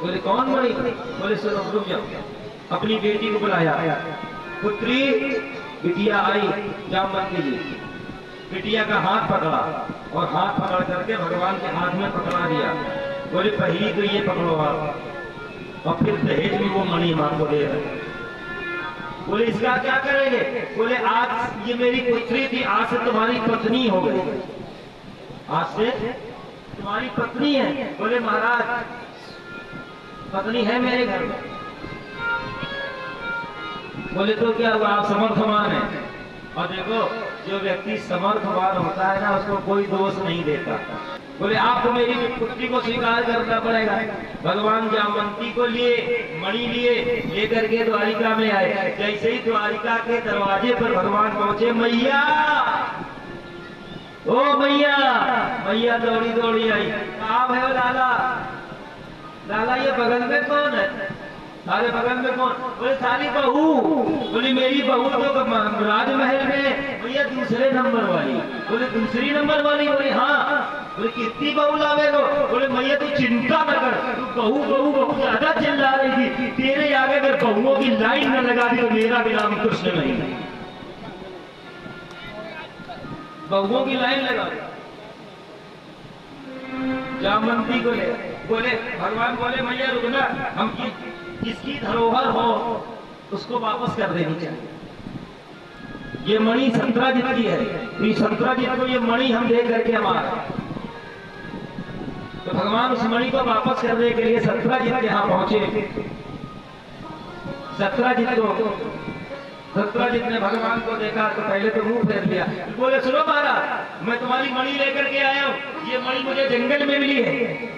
बोले कौन मणि? बोले सुनो रुक जाओ। अपनी बेटी को बुलाया, पुत्री बिटिया आई जामवंती जी, बिटिया का हाथ पकड़ा और हाथ पकड़ करके भगवान के हाथ में पकड़ा दिया। बोले पहली तो ये पकड़ो आप, और फिर दहेज में वो मणि मां को दे रहे। बोले इसका क्या करेंगे? बोले आज ये मेरी पुत्री थी, आज से तुम्हारी पत्नी हो गई, आज से तुम्हारी पत्नी है। बोले महाराज पत्नी है मेरे घर में। बोले तो क्या हुआ, आप समर्थवान है। और देखो जो व्यक्ति समर्थवान होता है ना, उसको कोई दोष नहीं देता। बोले आपको मेरी पुत्री को स्वीकार करना पड़ेगा। भगवान जामवंती को लिए, मणि लिए, लेकर के द्वारिका में आए। जैसे ही द्वारिका के दरवाजे पर भगवान पहुंचे, मैया ओ मैया, मैया दौड़ी दौड़ी आई। आप है लाला, लाला ये बगल में कौन है? अरे बगल में कौन? बोले सारी बहू। बोली मेरी बहू तो राजमहल में भैया दूसरे नंबर वाली। बोले दूसरी नंबर वाली? बोले हाँ। बोले कितनी बहू लावे गो? बोले मैया तू चिंता न कर, तू बहू बहू बहू ज्यादा चिल्ला रही थी, तेरे आगे अगर बहुओं की लाइन न लगा दी तो मेरा भी नाम कृष्ण नहीं। बहुओं की लाइन लगा जामवंती को ले। बोले भगवान बोले मैया रुकना, हम किसकी धरोहर हो उसको वापस कर देनी चाहिए। ये मणि संतराजित की है, तो संतराजित को ये मणि हम दे करके हमारा। तो भगवान उस मणि को वापस करने के लिए संतराजित के यहाँ पहुंचे। सत्राजित ने भगवान को देखा तो पहले तो मुंह फेर लिया। बोले सुनो महाराज, मैं तुम्हारी मणि लेकर के आया हूँ, ये मणि मुझे जंगल में मिली है।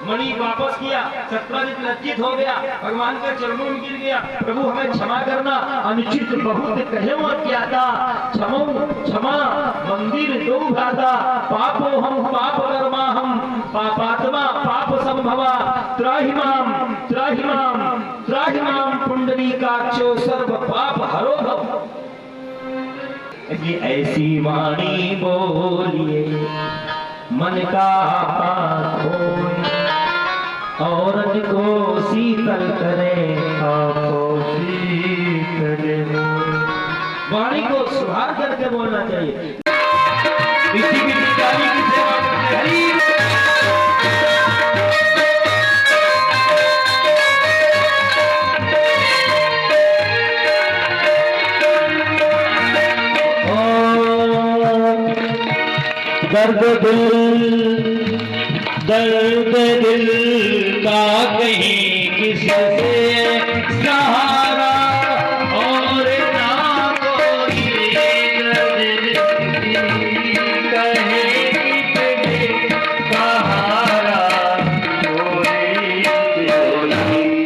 मणि वापस किया, सत्राजित लज्जित हो गया, भगवान के चरणों में गिर गया। प्रभु हमें क्षमा करना, अनुचित बहुत कहे और क्या था, क्षमा मंदिर दो भ्राता, पापो हम पाप कर्मा हम पापात्मा पाप संभवा, त्राहिमाम त्राहिमाम त्राहिमाम पुंडरीकाक्षो सर्व पाप हरो भव। इसलिए ऐसी वाणी बोलिए मन का खोए, औरत को शीतल करे आपको शीतल। वाणी को सुधार करके बोलना चाहिए। किसी की गाली की सेवा करते दर्द दिल का कहीं किससे सहारा, और ना कोई दर्द कहे सहारा, कोई सहारा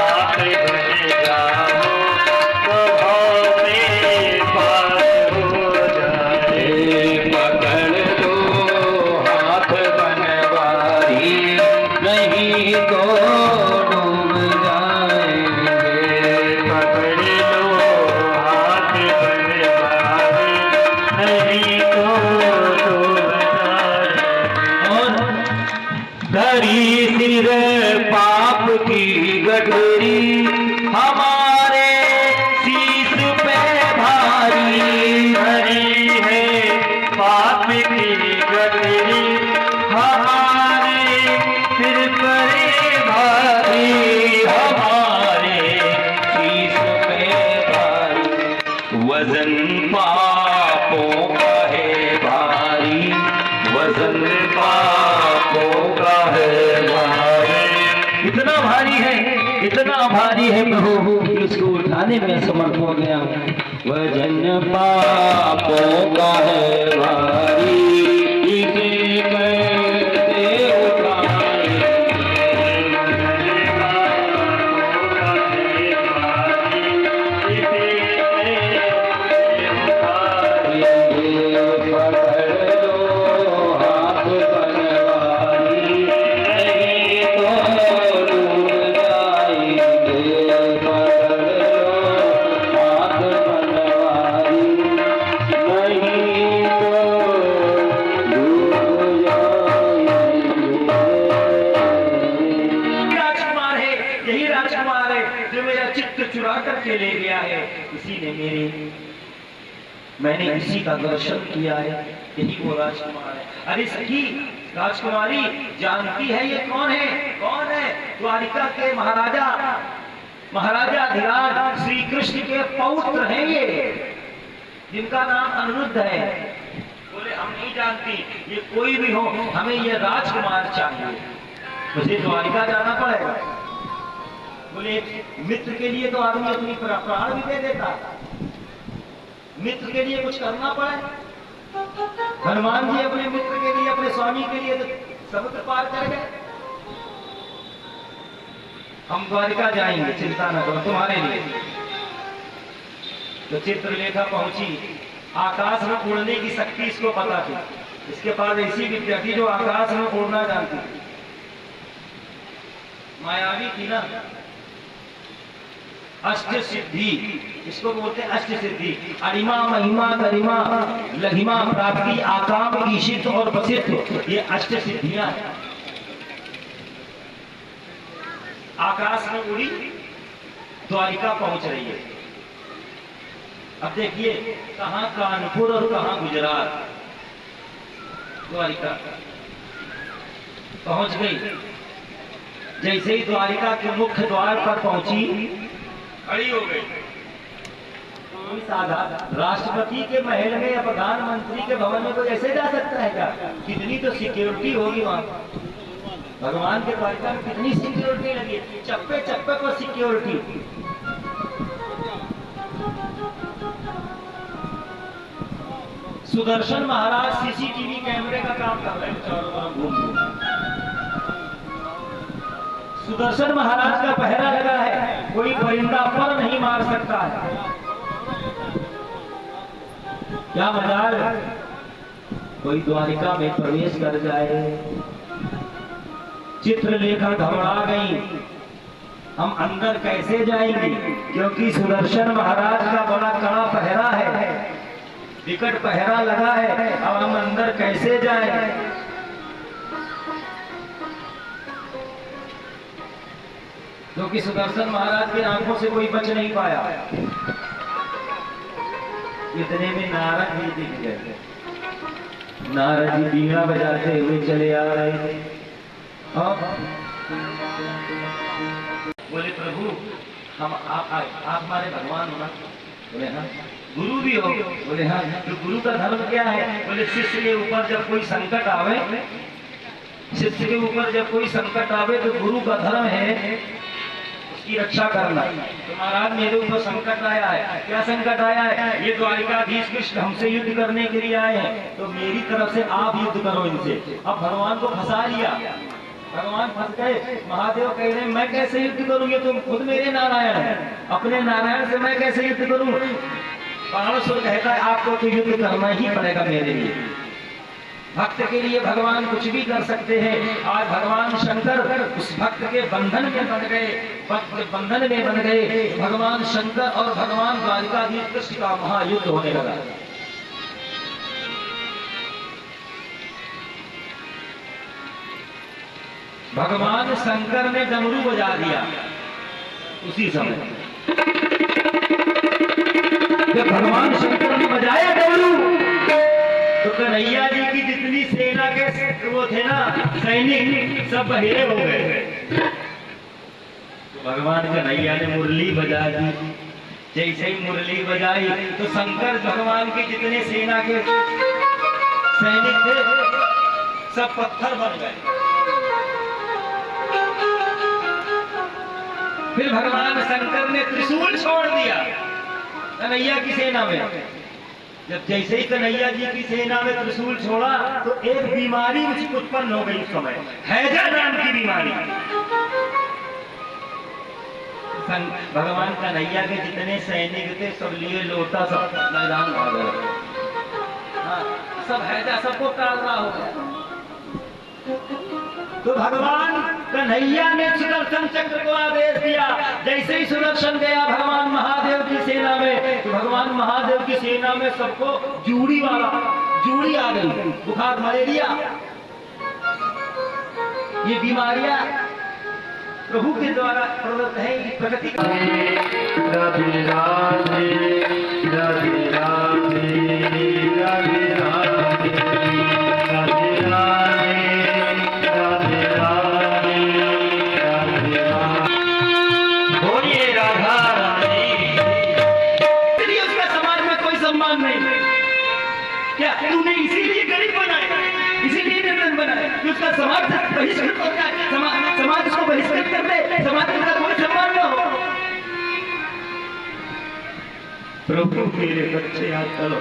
आप बन जाओ तो में पार हो जाए। पकड़ लो हाथ बनवारी, नहीं तो डूब जाएंगे। पकड़ लो हाथ बनवारी, नहीं तो डूब जाएंगे। और धरी सिर पाप की गठरी, हमारे शीश पे भारी। धरी है पाप की गठरी, हमारे सिर पर भारी, हमारे शीश पे भारी। वजन पापों का है भारी, वजन पापों का है भारी। इतना भारी है, इतना भारी है प्रभु, इसको उठाने में असमर्थ हो गया। वजन पापों का है भारी, इसे कैसे उठाए। पकड़ लो हाथ बनवारी, नहीं तो डूब जाएंगे। पकड़ लो हाथ बनवारी, नहीं तो करके ले गया है, इसी ने मैंने इसी का दर्शन किया है, यही वो राजकुमार है। अरे सखी राजकुमारी जानती है ये कौन है? कौन है? द्वारिका के महाराजा धीराज श्री कृष्ण के पौत्र हैं ये, जिनका नाम अनिरुद्ध है। बोले हम नहीं जानती, ये कोई भी हो, हमें ये राजकुमार चाहिए, मुझे द्वारिका जाना पड़ेगा। बोले मित्र के लिए तो आदमी अपनी प्राण भी दे देता, मित्र के लिए कुछ करना पड़े। हनुमान जी अपने मित्र के लिए, अपने स्वामी के लिए तो समुद्र पार कर गए। हम द्वारिका जाएंगे, चिंता न करो तुम्हारे लिए। तो चित्रलेखा पहुंची, आकाश में उड़ने की शक्ति इसको पता थी, इसके पास ऐसी विद्या थी जो आकाश में उड़ना जानती थी, मायावी थी ना। अष्ट सिद्धि इसको बोलते हैं, अष्ट सिद्धि। अरिमा महिमा गरिमा लघिमा प्राप्ति आकाम ईशित और वसिष्ठ, ये अष्ट सिद्धियां हैं। आकाश में उड़ी, द्वारिका पहुंच रही है। अब देखिए कहां कानपुर और कहां गुजरात, द्वारिका पहुंच गई। जैसे ही द्वारिका के मुख्य द्वार पर पहुंची, खड़ी हो गई। कोई साधारण राष्ट्रपति के महल में या प्रधानमंत्री के भवन में कोई ऐसे जा सकता है क्या? कितनी तो सिक्योरिटी होगी वहां। भगवान के द्वारिका में कितनी सिक्योरिटी लगी है, चप्पे चप्पे पर सिक्योरिटी। सुदर्शन महाराज सीसीटीवी कैमरे का काम कर रहे हैं, चारों तरफ घूम। सुदर्शन महाराज का पहरा लगा है, कोई परिंदा पर नहीं मार सकता है। क्या मजाल, कोई द्वारिका में प्रवेश कर जाए। चित्रलेखा घबरा गई, हम अंदर कैसे जाएंगे, क्योंकि सुदर्शन महाराज का बड़ा कड़ा पहरा है, विकट पहरा लगा है। अब हम अंदर कैसे जाएं? क्योंकि सुदर्शन महाराज की आंखों से कोई बच नहीं पाया। इतने में नारद जी दिख गए। नारद जी बीड़ा बजाते हुए चले आ रहे थे। अब बोले प्रभु हम आप हमारे भगवान हो ना? बोले हाँ। गुरु भी हो? बोले हाँ। तो गुरु का धर्म क्या है? बोले शिष्य के ऊपर जब कोई संकट आवे, शिष्य के ऊपर जब कोई संकट आवे तो गुरु का धर्म है की रक्षा करना। तो महाराज मेरे ऊपर संकट आया है। क्या संकट आया है? ये द्वारिकाधीश कृष्ण हमसे युद्ध करने के लिए आए हैं, तो मेरी तरफ से आप युद्ध करो इनसे। अब भगवान को फंसा लिया, भगवान फंस गए। महादेव कह रहे मैं कैसे युद्ध करूंगी, तुम खुद मेरे नारायण है, अपने नारायण से मैं कैसे युद्ध करूं? बाणासुर कहता है आपको तो युद्ध करना ही पड़ेगा मेरे लिए। भक्त के लिए भगवान कुछ भी कर सकते हैं। आज भगवान शंकर उस भक्त के बंधन में बन गए, बंधन में बन गए। भगवान शंकर और भगवान द्वारिकाधीश कृष्ण का महायुद्ध होने लगा। भगवान शंकर ने डमरू बजा दिया उसी समय। जब भगवान शंकर ने बजाया डमरू तो कन्हैया जी की जितनी सेना के वो थे ना सैनिक, सब बहिरे हो गए। तो भगवान कन्हैया ने मुरली बजा दी। जैसे ही मुरली बजाई तो शंकर भगवान के जितने सेना के सैनिक थे सब पत्थर बन गए। फिर भगवान शंकर ने त्रिशूल छोड़ दिया कन्हैया की सेना में। जब जैसे ही कन्हैया जी की सेना में त्रिशूल छोड़ा तो एक बीमारी उत्पन्न हो गई उस समय, हैजा नाम की बीमारी। भगवान कन्हैया के जितने सैनिक थे सब लिए लोटा, सब मैदान भाग गए। हाँ, सब हैजा सबको टालना हो गया। तो भगवान कन्हैया ने सुदर्शन चक्र को आदेश दिया। जैसे ही सुदर्शन गया भगवान महादेव की सेना में, तो भगवान महादेव की सेना में सबको जूड़ी आ गई, बुखार, मलेरिया, ये बीमारियां प्रभु के द्वारा प्रदत्त है कि प्रगति राधे राधे राधे राधे राधे राधे राधे राधे राधे राधे बोलिए राधा रानी। इसलिए उसका समाज में कोई सम्मान नहीं। क्या तूने इसीलिए गरीब बनाया, इसीलिए निर्धन बनाया कि उसका समाज बहिष्कृत हो जाए, समाज उसको बहिष्कृत कर दे, समाज का कोई सम्मान न हो। प्रभु मेरे बच्चे आज चलो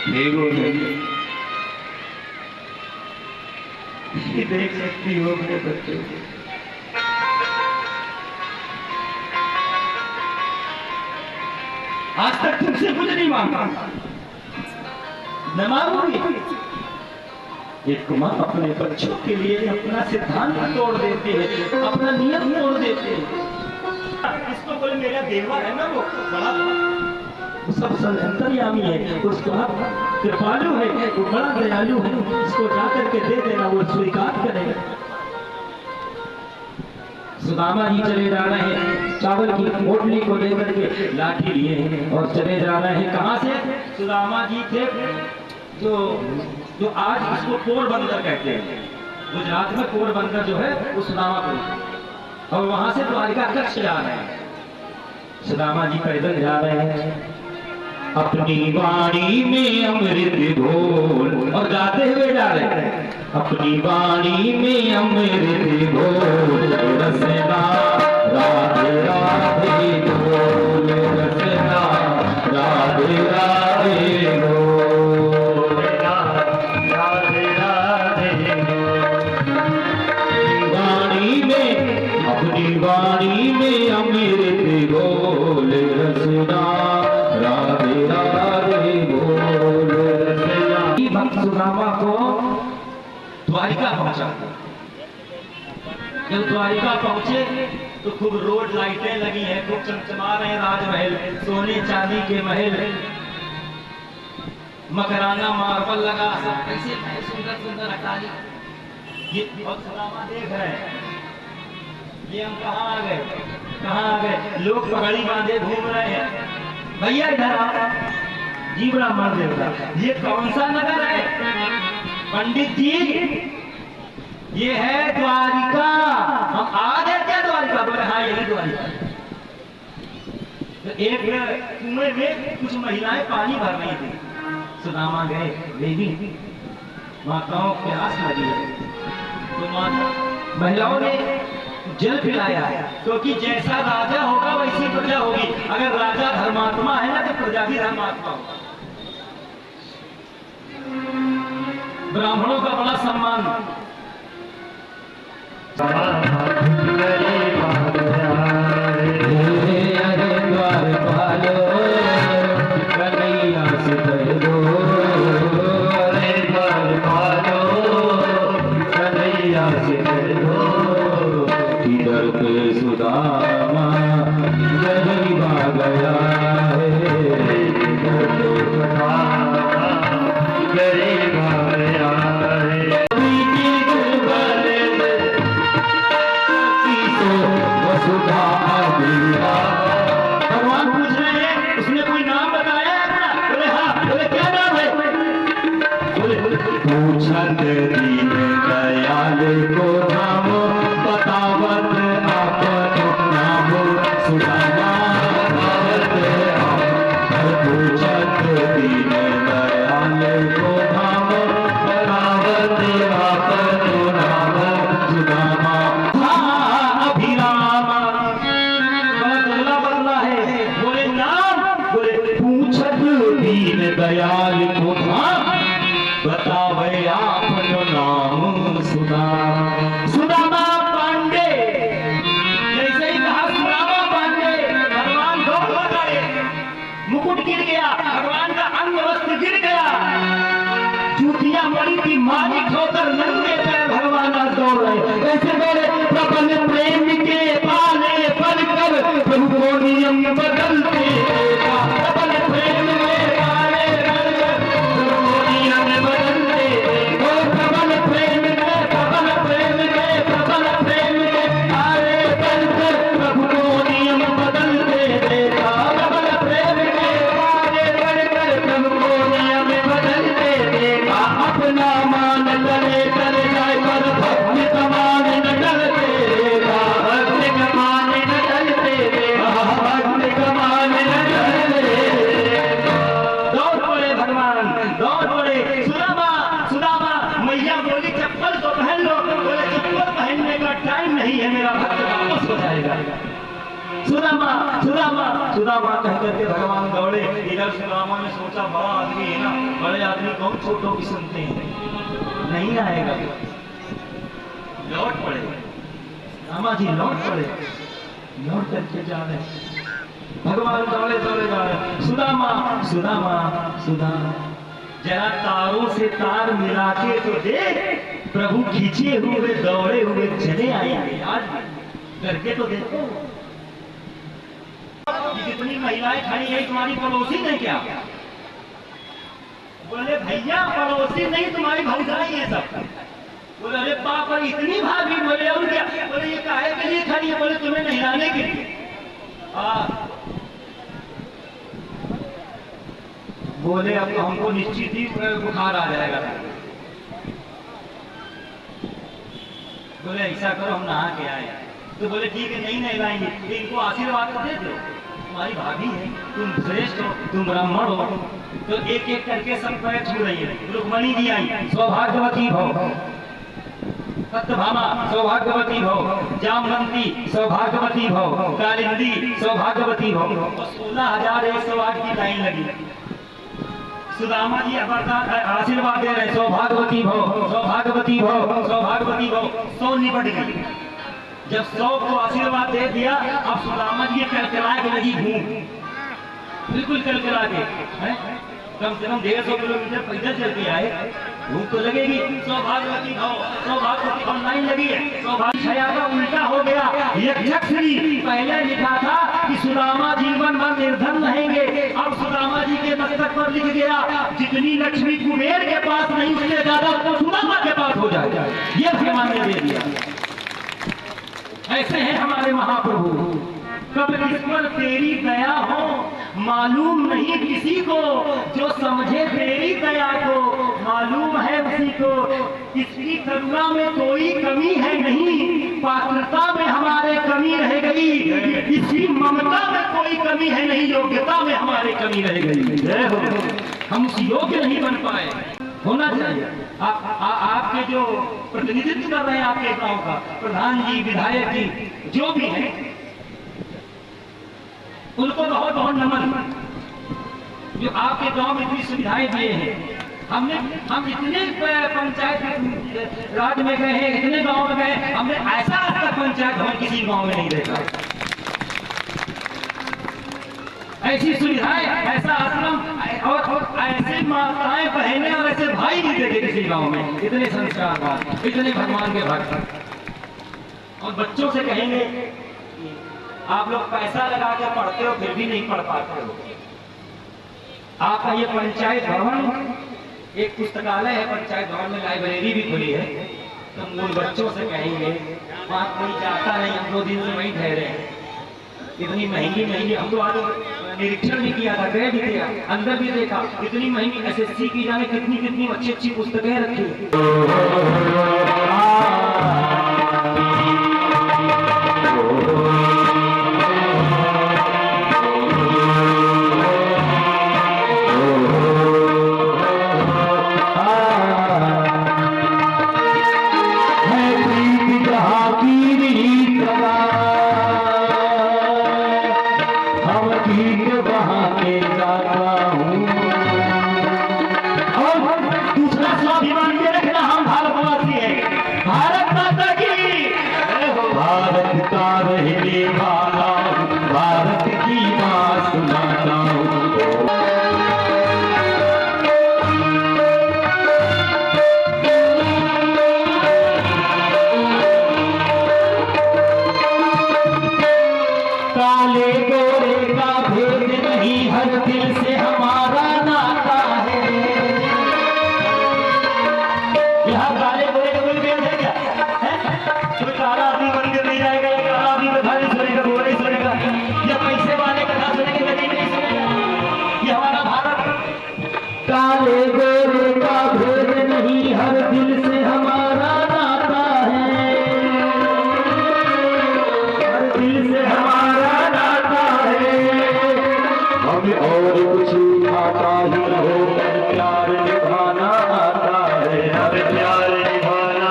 देखो देख सकती हो अपने बच्चों को। आज तक तुमसे कुछ नहीं मांगा, न मांगूंगी। एक माँ अपने बच्चों के लिए अपना सिद्धांत तोड़ देती है, अपना नियम तोड़ देती है। इसको कोई मेरा देवा है ना, वो बड़ा वो सब अंतर्यामी है, उसका कृपालु है, वो बड़ा दयालु है। इसको जाकर के दे देना, वो स्वीकार करेगा। सुदामा जी चले जा रहे हैं, चावल की पोटली को लेकर के लाठी लिए हैं और चले जा रहे हैं। कहाँ से? सुदामा जी थे जो आज इसको पोरबंदर कहते हैं। गुजरात में पोरबंदर जो है वो सुदामा को, और वहां से द्वारिका कच्छ जा रहे हैं। सुदामा जी पैदल जा रहे हैं, अपनी वाणी में अमृत घोल, और गाते हुए जा रहे हैं, अपनी वाणी में अमृत घोल रसना राधे राधे घोल रसना राधे राधे घोल राधे राधे वाणी में, अपनी वाणी में अमृत घोल रसना राधे राधे बोल रसना। भक्त सुदामा को द्वारिका पहुंचा। जब द्वारिका पहुंचे तो खूब रोड लाइटें लगी हैं, खूब चमचमा रहे हैं राजमहल, सोने चांदी के महल, मकराना मार्बल लगा, ऐसे सुंदर सुंदर अटारी। ये भक्त सुदामा देख रहे हैं, ये हम कहाँ आ गए, कहाँ आ गए। लोग पगड़ी बांधे घूम रहे हैं। भैया इधर आओ जी, ब्राह्मण देवता, ये कौन सा नगर है? पंडित जी ये है द्वारिका। हम आ गए क्या द्वारिका? बोले हाँ यही द्वारिका। तो एक कुएं में कुछ महिलाएं पानी भर रही थी। सुदामा गए, देवी माताओं प्यास लगी है, तो माता महिलाओं ने जल पिलाया, क्योंकि जैसा राजा होगा वैसी प्रजा होगी। अगर राजा धर्मात्मा है ना तो प्रजा भी धर्मात्मा होगा। ब्राह्मणों का बड़ा सम्मान। द्वार पालो कन्हैया से कर दो, द्वार पालो कन्हैया से कर दो। इधर पे सुदामा गरीब आ गया है, इधर पे सुदामा गरीब आ गया है। वसुधा आ गया। भगवान पूछ रहे हैं, उसने कोई नाम बताया है अपना? बोले हाँ। बोले क्या नाम है? बोले पूछत दीन दयाल को नाम बतावत आपन नाम सुदामा पूछत दीन दयाल को नाम बतावत आपन नाम सुदामा। दीन दयाल को बतावे आपनो नाम सुदामा। सुदामा पांडे, जैसे ही कहा सुदामा पांडे, भगवान दौड़ गए, मुकुट गिर गया, भगवान का अंग वस्त्र गिर गया, जूतियां मणि की माली ठोकर नंगे पैर भगवान दौड़ रहे। कैसे दौड़े? प्रबल प्रेम के पाले पर कर प्रभु को नियम बदलते, प्रबल प्रेम प्रबल प्रेम सुदामा सुदामा कह करके भगवान दौड़े। इधर सुदामा ने सोचा बड़ा आदमी है ना, बड़े आदमी कौन छोटों की सुनते हैं, नहीं आएगा, लौट पड़े। रामा जी लौट पड़े, लौट करके जा रहे, भगवान दौड़े दौड़े जा रहे। सुदामा सुदामा सुदामा जरा तारों से तार मिला के तो देख, प्रभु खींचे हुए दौड़े हुए चले आए, आज करके तो देखो। जितनी महिलाएं खड़ी है तुम्हारी पड़ोसी नहीं क्या? बोले भैया पड़ोसी नहीं, तुम्हारी भौजाई है सब। बोले अरे बाप रे इतनी भाभी। बोले और क्या? बोले ये काहे के लिए खड़ी है? बोले तुम्हें नहलाने के लिए। बोले अब तो हमको निश्चित ही बुखार आ जाएगा। बोले ऐसा करो हम नहा के आए। तो बोले ठीक है नहीं नहलाएंगे, इनको आशीर्वाद तो दे दो, तुम्हारी भाभी है, तुम श्रेष्ठ हो, तुम ब्राह्मण हो। तो एक एक करके सब पैर छू रही है। रुक्मणी जी आई, सौभाग्यवती भव। सत्यभामा सौभाग्यवती भव। जामवंती सौभाग्यवती भव। कालिंदी सौभाग्यवती भव। 16,108 की लाइन लगी। सुदामा जी आशीर्वाद दे रहे, सौभाग्यवती भव सौभाग्यवती भव सौभाग्यवती भव। 100 निपट गई। जब 100 को आशीर्वाद दे दिया, अब सुदामा जी कलकला के लगी घूम, बिल्कुल कलकला के, कम से कम 150 किलोमीटर पैदल चल के आए, भूख तो लगेगी। सौभाग्यवती भव सौभाग्यवती भव लाइन लगी है। सौभाग्य छाया का उल्टा हो गया। यक्षश्री पहले लिखा था कि सुदामा जीवन भर निर्धन रहेंगे, अब सुदामा जी के मस्तक पर लिख गया जितनी लक्ष्मी कुबेर के पास नहीं उससे ज्यादा तो सुदामा के पास हो जाएगा। ये भगवान ने दे दिया। ऐसे हैं हमारे महाप्रभु। कब किस पर तेरी दया हो मालूम नहीं किसी को, जो समझे तेरी दया को मालूम है उसी को। इसकी करुणा में कोई कमी है नहीं, पात्रता में हमारे कमी रह गई। इसकी ममता में कोई कमी है नहीं, योग्यता में हमारे कमी रह गई। हम उस योग्य नहीं बन पाए, होना चाहिए। आपके जो प्रतिनिधित्व कर रहे हैं आपके गांव का प्रधान जी, विधायक जी, जो भी है, उनको बहुत बहुत नमन, जो आपके गांव में इतनी सुविधाएं दिए हैं। हम इतने पंचायत राज में गए हैं, इतने गांव में गए, हमने ऐसा आज तक पंचायत भवन किसी गांव में नहीं देखा। ऐसी सुविधाएं, ऐसा आश्रम और ऐसे माताएं बहनें और ऐसे भाई नहीं देखे किसी गांव में। इतने संस्कारवान, इतने भगवान के भक्त। और बच्चों से कहेंगे आप लोग पैसा लगा के पढ़ते हो फिर भी नहीं पढ़ पाते हो। आपका ये पंचायत भवन एक पुस्तकालय है, पंचायत भवन में लाइब्रेरी भी खुली है। तो मूल बच्चों से कहेंगे वहाँ कोई जाता नहीं, हम 2 दिन से वहीं ठहरे हैं। इतनी महंगी महंगी, हम तो आज निरीक्षण भी किया था, गए भी किया, अंदर भी देखा, इतनी महंगी SSC की जाने कितनी कितनी अच्छी अच्छी पुस्तकें रखी। प्यार निभाना आता है, प्यार निभाना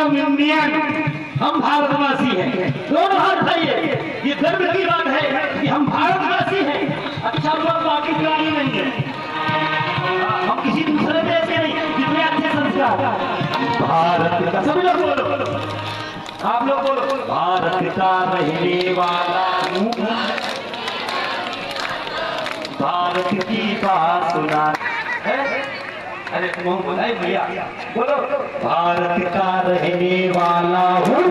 हम इंडियन, हम भारतवासी हैं। दोनों हाथ उठाइए, ये गर्व की बात है कि हम भारतवासी हैं। अच्छा लोग पाकिस्तानी नहीं है, हम किसी दूसरे देश के नहीं। कितने अच्छे संस्कार। भारत का सभी लोग बोलो, आप लोग बोलो, भारत का रहने वाला हूँ, भारत की बात सुना है। अरे मोहन बोलाए भैया, बोलो, भारत का रहने वाला हूँ,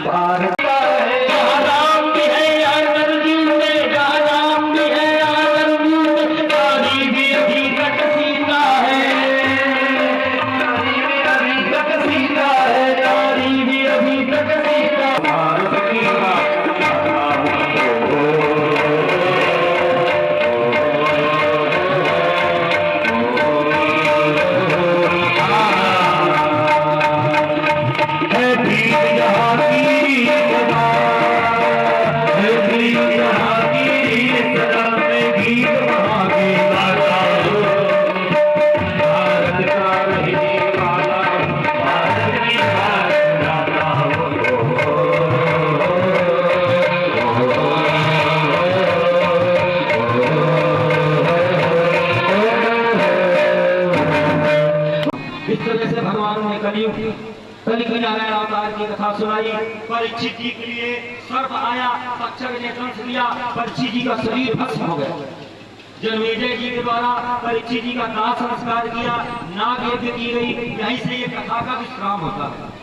भारत का है। राम भी है यार अर्जुन में, राम भी है यार अर्जुन में, नारी भी अभी तक सीता है, नारी भी अभी तक सीता है, नारी भी अभी तक सीता। भारत की बात कलियुग नारायण अवतार की कथा सुनाई। परीक्षित जी के लिए सर्प आया, तक्षक ने दंश लिया, परीक्षित जी का शरीर भस्म हो गया। जन्मेजय जी के द्वारा परीक्षित जी का दाह संस्कार किया, नाग यज्ञ की गई। यहीं से ये कथा का विश्राम होता है।